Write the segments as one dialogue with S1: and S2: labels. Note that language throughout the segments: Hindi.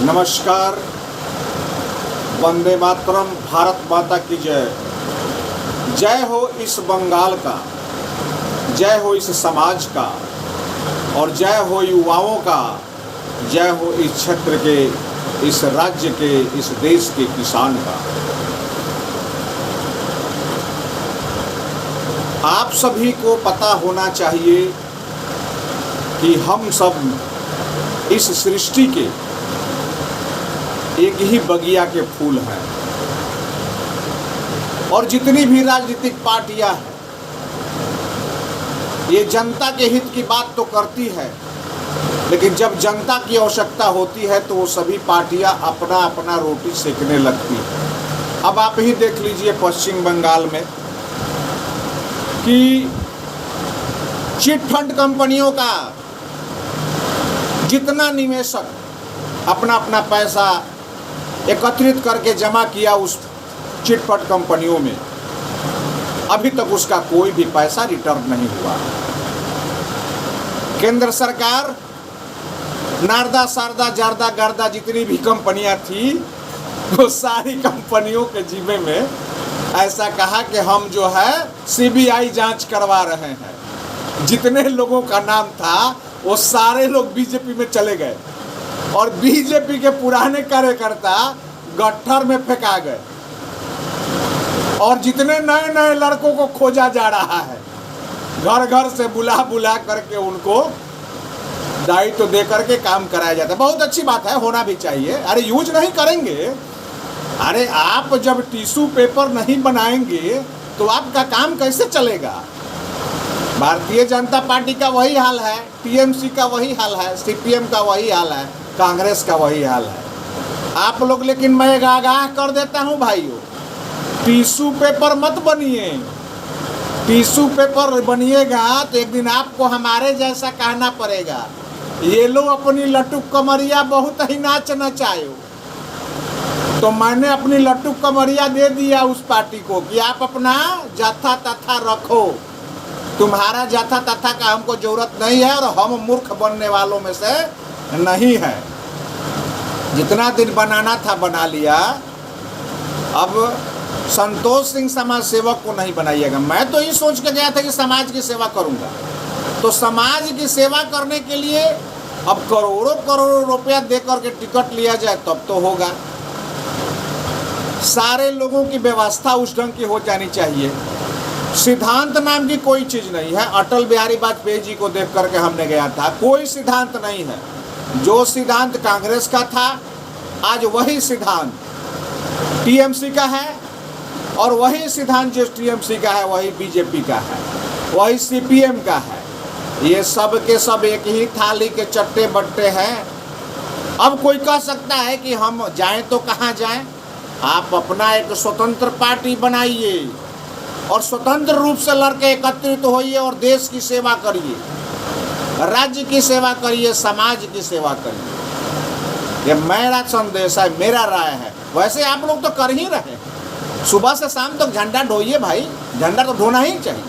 S1: नमस्कार। वंदे मातरम। भारत माता की जय। जय हो इस बंगाल का, जय हो इस समाज का, और जय हो युवाओं का, जय हो इस क्षेत्र के, इस राज्य के, इस देश के किसान का। आप सभी को पता होना चाहिए कि हम सब इस सृष्टि के एक ही बगिया के फूल हैं, और जितनी भी राजनीतिक पार्टियां हैं ये जनता के हित की बात तो करती है, लेकिन जब जनता की आवश्यकता होती है तो वो सभी पार्टियां अपना अपना रोटी सेकने लगती हैं। अब आप ही देख लीजिए पश्चिम बंगाल में कि चिट फंड कंपनियों का जितना निवेशक अपना अपना पैसा एकत्रित करके जमा किया उस चिट फंड कंपनियों में, अभी तक उसका कोई भी पैसा रिटर्न नहीं हुआ। केंद्र सरकार नारदा, सारदा, जारदा, गर्दा जितनी भी कंपनियां थी वो सारी कंपनियों के जिम्मे में ऐसा कहा कि हम जो है सीबीआई जांच करवा रहे हैं। जितने लोगों का नाम था वो सारे लोग बीजेपी में चले गए और बीजेपी के पुराने कार्यकर्ता गट्ठर में फेंका गए, और जितने नए नए लड़कों को खोजा जा रहा है घर घर से बुला बुला करके उनको दायित्व दे करके काम कराया जाता है। बहुत अच्छी बात है, होना भी चाहिए। अरे यूज नहीं करेंगे, अरे आप जब टिश्यू पेपर नहीं बनाएंगे तो आपका काम कैसे चलेगा। भारतीय जनता पार्टी का वही हाल है, टीएमसी का वही हाल है, सीपीएम का वही हाल है, कांग्रेस का वही हाल है। आप लोग, लेकिन मैं आगाह कर देता हूं भाइयों, टिश्यू पेपर मत बनिए। टिश्यू पेपर बनिएगा तो एक दिन आपको हमारे जैसा कहना पड़ेगा, ये लो अपनी लट्टू कमरिया बहुत ही नाच नचायो। तो मैंने अपनी लट्टू कमरिया दे दिया उस पार्टी को कि आप अपना जथा तथा रखो, तुम्हारा जथा तथा का हमको जरूरत नहीं है, और हम मूर्ख बनने वालों में से नहीं है। जितना दिन बनाना था बना लिया। अब संतोष सिंह समाज सेवक को नहीं बनाइएगा। मैं तो ये सोच के गया था कि समाज की सेवा करूंगा, तो समाज की सेवा करने के लिए अब करोड़ों करोड़ों रुपया दे करके टिकट लिया जाए तब तो होगा। सारे लोगों की व्यवस्था उस ढंग की हो जानी चाहिए। सिद्धांत नाम की कोई चीज नहीं है। अटल बिहारी वाजपेयी जी को देख करके हमने गया था, कोई सिद्धांत नहीं है। जो सिद्धांत कांग्रेस का था आज वही सिद्धांत टीएमसी का है, और वही सिद्धांत जो टीएमसी का है वही बीजेपी का है, वही सीपीएम का है। ये सब के सब एक ही थाली के चट्टे बट्टे हैं। अब कोई कह सकता है कि हम जाएं तो कहाँ जाएं। आप अपना एक स्वतंत्र पार्टी बनाइए और स्वतंत्र रूप से लड़के एकत्रित होइए और देश की सेवा करिए, राज्य की सेवा करिए, समाज की सेवा करिए। ये मेरा संदेश है, मेरा राय है। वैसे आप लोग तो कर ही रहे हैं, सुबह से शाम तक झंडा ढोइए भाई, झंडा तो ढोना ही चाहिए।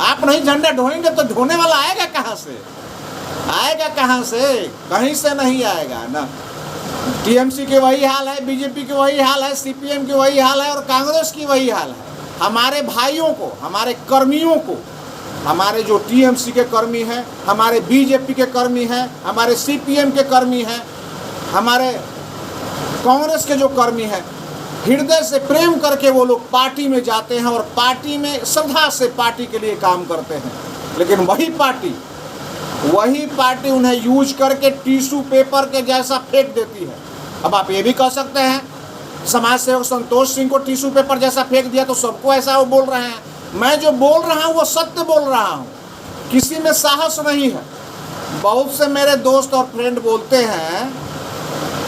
S1: आप नहीं झंडा ढोएंगे तो ढोने वाला आएगा कहाँ से? आएगा कहाँ से? कहीं से नहीं आएगा ना। टीएमसी के वही हाल है, बीजेपी के वही हाल है, सीपीएम के वही हाल है, और कांग्रेस की वही हाल है। हमारे भाइयों को, हमारे कर्मियों को, हमारे जो टीएमसी के कर्मी हैं, हमारे बीजेपी के कर्मी हैं, हमारे सीपीएम के कर्मी हैं, हमारे कांग्रेस के जो कर्मी हैं, हृदय से प्रेम करके वो लोग पार्टी में जाते हैं और पार्टी में श्रद्धा से पार्टी के लिए काम करते हैं। लेकिन वही पार्टी उन्हें यूज करके टिश्यू पेपर के जैसा फेंक देती है। अब आप ये भी कह सकते हैं समाज सेवक संतोष सिंह को टिश्यू पेपर जैसा फेंक दिया तो सबको ऐसा वो बोल रहे हैं। मैं जो बोल रहा हूँ वो सत्य बोल रहा हूँ, किसी में साहस नहीं है। बहुत से मेरे दोस्त और फ्रेंड बोलते हैं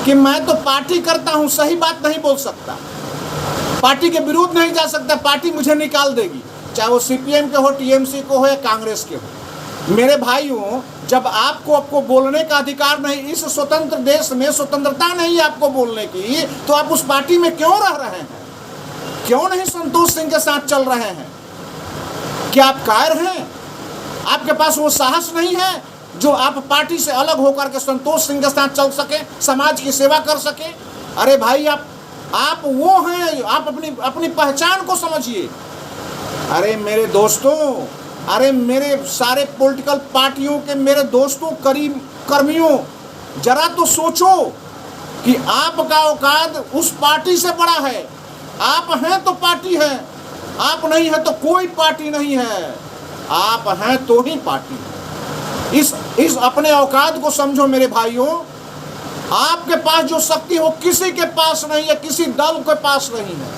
S1: कि मैं तो पार्टी करता हूँ, सही बात नहीं बोल सकता, पार्टी के विरुद्ध नहीं जा सकता, पार्टी मुझे निकाल देगी, चाहे वो सीपीएम के हो, टीएमसी को हो या कांग्रेस के हो। मेरे भाइयों, जब आपको बोलने का अधिकार नहीं, इस स्वतंत्र देश में स्वतंत्रता नहीं आपको बोलने की, तो आप उस पार्टी में क्यों रह रहे हैं? क्यों नहीं संतोष सिंह के साथ चल रहे हैं? क्या आप कायर हैं? आपके पास वो साहस नहीं है जो आप पार्टी से अलग होकर के संतोष सिंह के साथ चल सके, समाज की सेवा कर सके। अरे भाई आप वो हैं, आप अपनी पहचान को समझिए। अरे मेरे दोस्तों, अरे मेरे सारे पॉलिटिकल पार्टियों के मेरे दोस्तों, करीब कर्मियों, जरा तो सोचो कि आपका औकात उस पार्टी से बड़ा है। आप हैं तो पार्टी है, आप नहीं है तो कोई पार्टी नहीं है, आप हैं तो ही पार्टी है। इस अपने औकात को समझो मेरे भाइयों। आपके पास जो शक्ति हो किसी के पास नहीं है, किसी दल के पास नहीं है।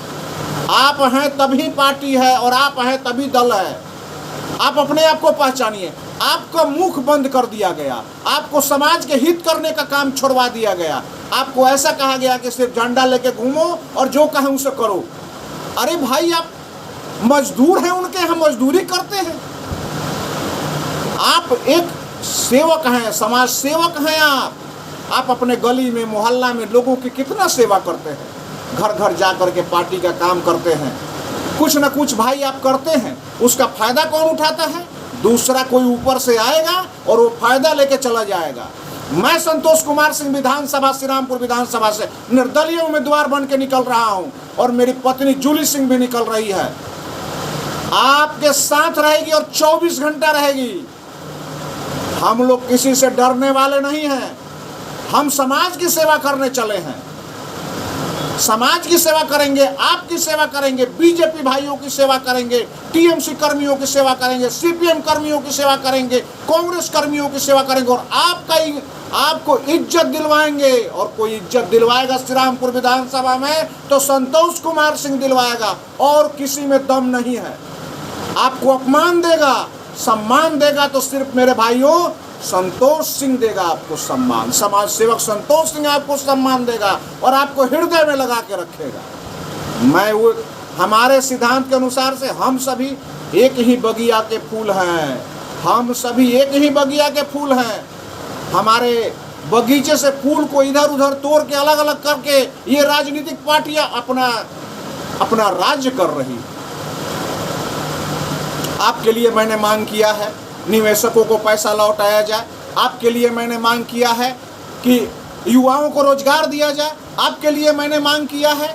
S1: आप हैं तभी पार्टी है और आप हैं तभी दल है। आप अपने आप को पहचानिए। आपका मुख बंद कर दिया गया, आपको समाज के हित करने का काम छोड़वा दिया गया। आपको ऐसा कहा गया कि सिर्फ झंडा लेके घूमो और जो कहें उसे करो। अरे भाई, आप मजदूर हैं, उनके यहाँ मजदूरी करते हैं। आप एक सेवक हैं, समाज सेवक हैं। आप अपने गली में, मोहल्ला में लोगों की कितना सेवा करते हैं। घर घर जा कर के पार्टी का काम करते हैं। कुछ न कुछ भाई आप करते हैं, उसका फायदा कौन उठाता है? दूसरा कोई ऊपर से आएगा और वो फायदा लेके चला जाएगा। मैं संतोष कुमार सिंह विधानसभा, श्रीरामपुर विधानसभा से निर्दलीय उम्मीदवार बन के निकल रहा हूं और मेरी पत्नी जूली सिंह भी निकल रही है। आपके साथ रहेगी और 24 घंटा रहेगी। हम लोग किसी से डरने वाले नहीं हैं। हम समाज की सेवा करने चले हैं। समाज की सेवा करेंगे, आपकी सेवा करेंगे, बीजेपी भाइयों की सेवा करेंगे, टीएमसी कर्मियों की सेवा करेंगे, सीपीएम कर्मियों की सेवा करेंगे, कांग्रेस कर्मियों की सेवा करेंगे और आपको इज्जत दिलवाएंगे। और कोई इज्जत दिलवाएगा श्रीरामपुर विधानसभा में तो संतोष कुमार सिंह दिलवाएगा, और किसी में दम नहीं है। आपको अपमान देगा, सम्मान देगा तो सिर्फ मेरे भाइयों संतोष सिंह देगा आपको सम्मान। समाज सेवक संतोष सिंह आपको सम्मान देगा और आपको हृदय में लगा के रखेगा। हमारे सिद्धांत के अनुसार से हम सभी एक ही बगिया के फूल हैं। हम सभी एक ही बगिया के फूल हैं। हमारे बगीचे से फूल को इधर उधर तोड़ के अलग अलग करके ये राजनीतिक पार्टियां अपना राज्य कर रही। आपके लिए मैंने मांग किया है निवेशकों को पैसा लौटाया जाए। आपके लिए मैंने मांग किया है कि युवाओं को रोजगार दिया जाए। आपके लिए मैंने मांग किया है,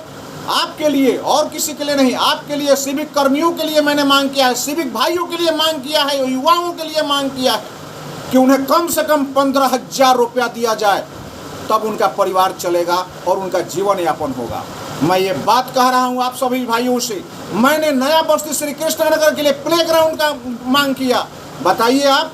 S1: आपके लिए और किसी के लिए नहीं, आपके लिए सिविक कर्मियों के लिए मैंने मांग किया है, सिविक भाइयों के लिए मांग किया है, युवाओं के लिए मांग किया है कि उन्हें कम से कम 15,000 रुपया दिया जाए, तब उनका परिवार चलेगा और उनका जीवन यापन होगा। मैं ये बात कह रहा हूँ आप सभी भाइयों से। मैंने नया बस्ती श्री कृष्णनगर के लिए प्लेग्राउंड का मांग किया। बताइए आप,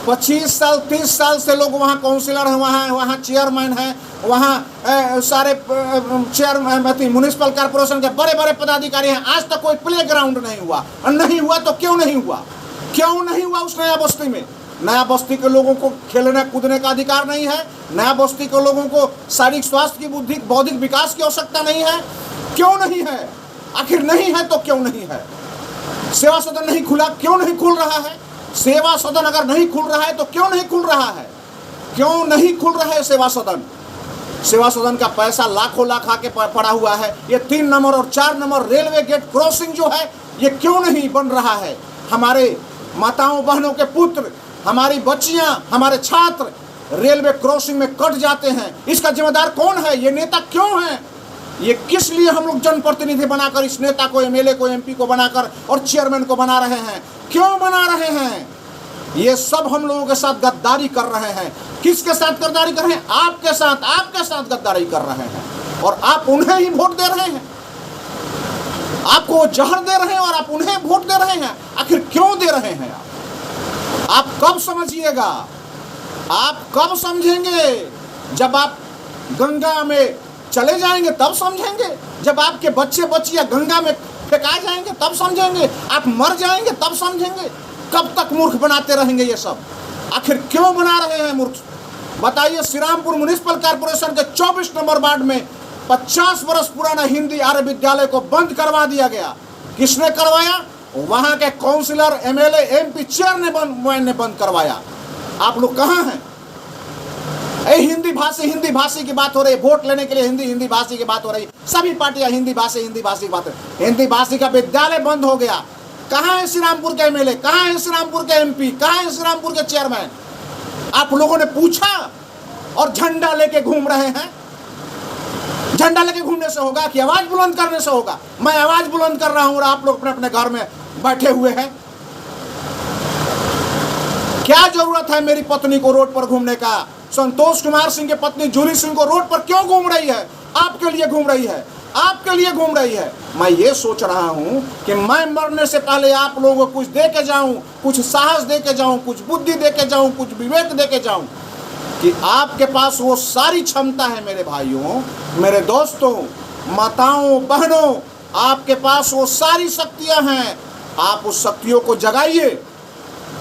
S1: 25 साल 30 साल से लोग वहाँ काउंसिलर हैं, वहाँ चेयरमैन हैं, वहाँ सारे चेयरमैन म्यूनिसिपल कॉर्पोरेशन के बड़े बड़े पदाधिकारी हैं। आज तक कोई प्लेग्राउंड नहीं हुआ। और नहीं हुआ तो क्यों नहीं हुआ? क्यों नहीं हुआ उस नया बस्ती में? नया बस्ती के लोगों को खेलने कूदने का अधिकार नहीं है। नया बस्ती के लोगों को शारीरिक स्वास्थ्य की बौद्धिक विकास की आवश्यकता नहीं है। क्यों नहीं है? आखिर नहीं है तो क्यों नहीं है? सेवा सदन नहीं खुला, क्यों नहीं खुल रहा है? सेवा सदन अगर नहीं खुल रहा है तो क्यों नहीं खुल रहा है? क्यों नहीं खुल रहा है सेवा सदन? सेवा सदन का पैसा लाखों लाख आके पड़ा हुआ है। ये 3 नंबर और 4 नंबर रेलवे गेट क्रॉसिंग जो है, ये क्यों नहीं बन रहा है? हमारे माताओं बहनों के पुत्र, हमारी बच्चियां, हमारे छात्र रेलवे क्रॉसिंग में कट जाते हैं। इसका जिम्मेदार कौन है? ये नेता क्यों है? ये किस लिए हम लोग जनप्रतिनिधि बनाकर इस नेता को, एमएलए को, एमपी को बनाकर और चेयरमैन को बना रहे हैं? क्यों बना रहे हैं? ये सब हम लोगों के साथ गद्दारी कर रहे हैं। किसके साथ गद्दारी कर रहे हैं? आपके साथ गद्दारी कर रहे हैं और आप उन्हें ही वोट दे रहे हैं। आपको जहर दे रहे हैं और आप उन्हें वोट दे रहे हैं। आखिर क्यों दे रहे हैं? आप कब समझिएगा? आप कब समझेंगे? जब आप गंगा में चले जाएंगे तब समझेंगे। जब आपके बच्चे बच्चियां गंगा में फेंका जाएंगे तब समझेंगे। आप मर जाएंगे तब समझेंगे। कब तक मूर्ख बनाते रहेंगे ये सब? आखिर क्यों बना रहे हैं मूर्ख? बताइए। श्रीरामपुर म्यूनिसिपल कॉर्पोरेशन के 24 नंबर वार्ड में 50 वर्ष पुराना हिंदी आर्य विद्यालय को बंद करवा दिया गया। किसने करवाया? वहां के काउंसिलर, एमएलए, एमपी, चेयरमैन ने बंद करवाया। आप लोग कहाँ हैं? हिंदी भाषी की बात हो रही है। वोट लेने के लिए हिंदी भाषी की बात हो रही है। सभी पार्टियां हिंदी भाषी की बात है। हिंदी भाषी का विद्यालय बंद हो गया। कहाँ है श्रीरामपुर के एमएलए? कहाँ है श्रीरामपुर के एमपी? कहाँ है श्रीरामपुर के चेयरमैन? आप लोगों ने पूछा और झंडा लेके घूम रहे हैं। झंडा लेके घूमने से होगा कि आवाज बुलंद करने से होगा? मैं आवाज बुलंद कर रहा हूं और आप लोग अपने अपने घर में बैठे हुए हैं। क्या जरूरत है मेरी पत्नी को रोड पर घूमने का? संतोष कुमार सिंह की पत्नी जूली सिंह को रोड पर क्यों घूम रही है? आपके लिए घूम रही है, आपके लिए घूम रही है। मैं ये सोच रहा हूं कि मैं मरने से पहले आप लोगों को कुछ दे के जाऊं, कुछ साहस दे के जाऊं, कुछ बुद्धि दे के जाऊं, कुछ विवेक दे के जाऊं कि आपके पास वो सारी क्षमता है मेरे भाइयों, मेरे दोस्तों, माताओं, बहनों, आपके पास वो सारी शक्तियां हैं। आप उस शक्तियों को जगाइए।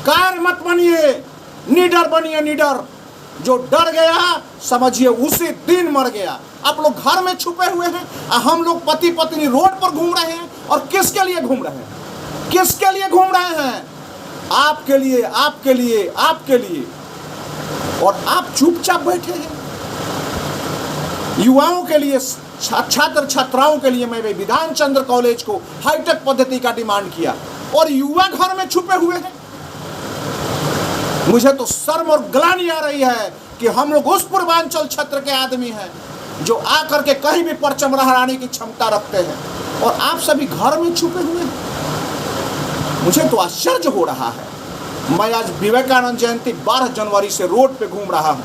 S1: कायर मत बनिए, निडर बनिए। निडर जो डर गया समझिए उसी दिन मर गया। आप लोग घर में छुपे हुए हैं, हम लोग पति पत्नी रोड पर घूम रहे हैं। और किसके लिए घूम रहे हैं? किसके लिए घूम रहे हैं? आपके लिए, आपके लिए, आपके लिए। और आप चुपचाप बैठे हैं। युवाओं के लिए, छात्र छात्राओं के लिए मैं विधान चंद्र कॉलेज को हाईटेक पद्धति का डिमांड किया और युवा घर में छुपे हुए हैं। मुझे तो शर्म और ग्लानि आ रही है कि हम लोग उस पूर्वांचल क्षेत्र के आदमी हैं जो आकर के कहीं भी परचम लहराने की क्षमता रखते हैं और आप सभी घर में छुपे हुए हैं। मुझे तो आश्चर्य हो रहा है। मैं आज विवेकानंद जयंती 12 जनवरी से रोड पे घूम रहा हूं,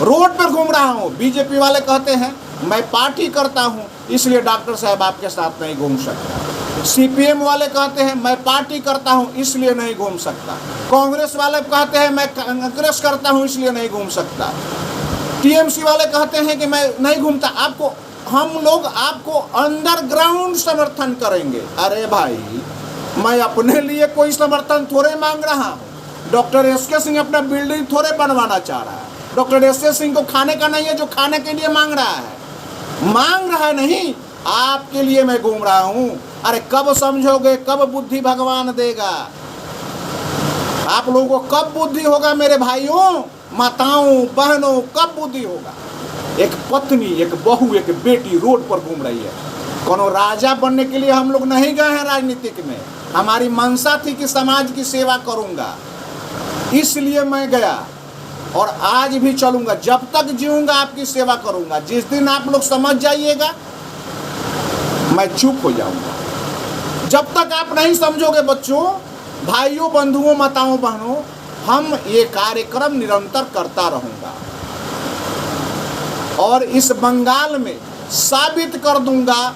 S1: रोड पर घूम रहा हूं। बीजेपी वाले कहते हैं मैं पार्टी करता हूं इसलिए डॉक्टर साहब आपके साथ नहीं घूम सकता। सीपीएम वाले कहते हैं मैं पार्टी करता हूं इसलिए नहीं घूम सकता। कांग्रेस वाले कहते हैं मैं कांग्रेस करता हूं इसलिए नहीं घूम सकता। टीएमसी वाले कहते हैं कि मैं नहीं घूमता। आपको, हम लोग आपको अंडरग्राउंड समर्थन करेंगे। अरे भाई, मैं अपने लिए कोई समर्थन थोड़े मांग रहा हूं। डॉक्टर एसके सिंह अपना बिल्डिंग थोड़े बनवाना चाह रहा है। डॉक्टर एसके सिंह को खाने का नहीं है जो खाने के लिए मांग रहा है। मांग रहा है नहीं, आपके लिए मैं घूम रहा हूं। अरे कब समझोगे, कब बुद्धि भगवान देगा? आप लोगों को कब बुद्धि होगा मेरे भाइयों, माताओं, बहनों, कब बुद्धि होगा? एक पत्नी, एक बहू, एक बेटी रोड पर घूम रही है। कोनो राजा बनने के लिए हम लोग नहीं गए हैं राजनीतिक में। हमारी मंशा थी कि समाज की सेवा करूंगा, इसलिए मैं गया और आज भी चलूंगा। जब तक जीऊंगा आपकी सेवा करूंगा। जिस दिन आप लोग समझ जाइएगा मैं चुप हो जाऊंगा। जब तक आप नहीं समझोगे बच्चों, भाइयों, बंधुओं, माताओं, बहनों, हम ये कार्यक्रम निरंतर करता रहूंगा और इस बंगाल में साबित कर दूंगा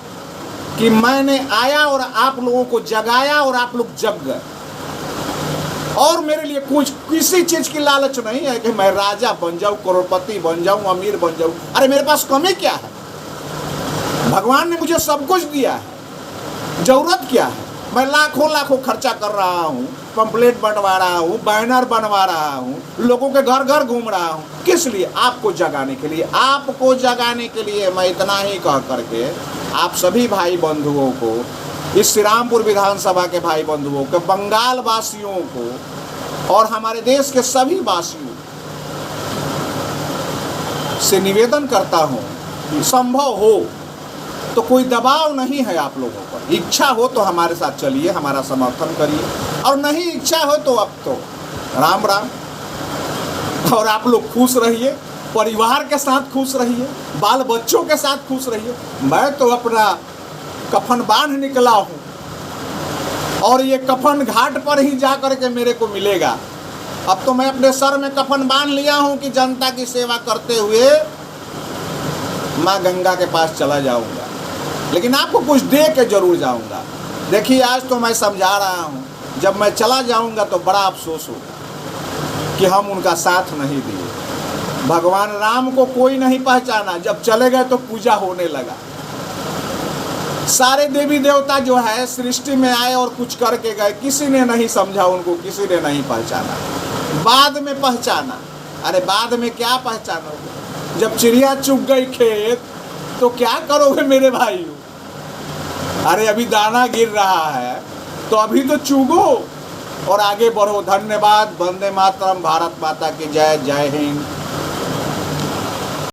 S1: कि मैंने आया और आप लोगों को जगाया और आप लोग जग गए। और मेरे लिए कुछ किसी चीज की लालच नहीं है कि मैं राजा बन जाऊं, करोड़पति बन जाऊं, अमीर बन जाऊं। अरे मेरे पास कमी क्या है? भगवान ने मुझे सब कुछ दिया है, जरूरत क्या है? मैं लाखों लाखों खर्चा कर रहा हूँ, पंपलेट बंटवा रहा हूँ, बैनर बनवा रहा हूँ, लोगों के घर घर घूम रहा हूँ। किस लिए? आपको जगाने के लिए। आपको जगाने के लिए मैं इतना ही कह करके आप सभी भाई बंधुओं को, इस श्री रामपुर विधानसभा के भाई बंधुओं को, बंगाल वासियों को और हमारे देश के सभी वासियों से निवेदन करता हूँ कि संभव हो तो कोई दबाव नहीं है आप लोगों पर। इच्छा हो तो हमारे साथ चलिए, हमारा समर्थन करिए, और नहीं इच्छा हो तो अब तो राम राम। और आप लोग खुश रहिए, परिवार के साथ खुश रहिए, बाल बच्चों के साथ खुश रहिए। मैं तो अपना कफन बांध निकला हूँ और ये कफन घाट पर ही जा कर के मेरे को मिलेगा। अब तो मैं अपने सर में कफन बांध लिया हूँ कि जनता की सेवा करते हुए माँ गंगा के पास चला जाऊँगा, लेकिन आपको कुछ दे के जरूर जाऊँगा। देखिए आज तो मैं समझा रहा हूँ, जब मैं चला जाऊँगा तो बड़ा अफसोस होगा कि हम उनका साथ नहीं दिए। भगवान राम को कोई नहीं पहचाना, जब चले गए तो पूजा होने लगा। सारे देवी देवता जो है सृष्टि में आए और कुछ करके गए, किसी ने नहीं समझा उनको, किसी ने नहीं पहचाना। बाद में पहचाना। अरे बाद में क्या पहचानोगे? जब चिड़िया चुग गई खेत तो क्या करोगे मेरे भाइयों? अरे अभी दाना गिर रहा है तो अभी तो चुगो और आगे बढ़ो। धन्यवाद। वंदे मातरम। भारत माता की जय। जय हिंद।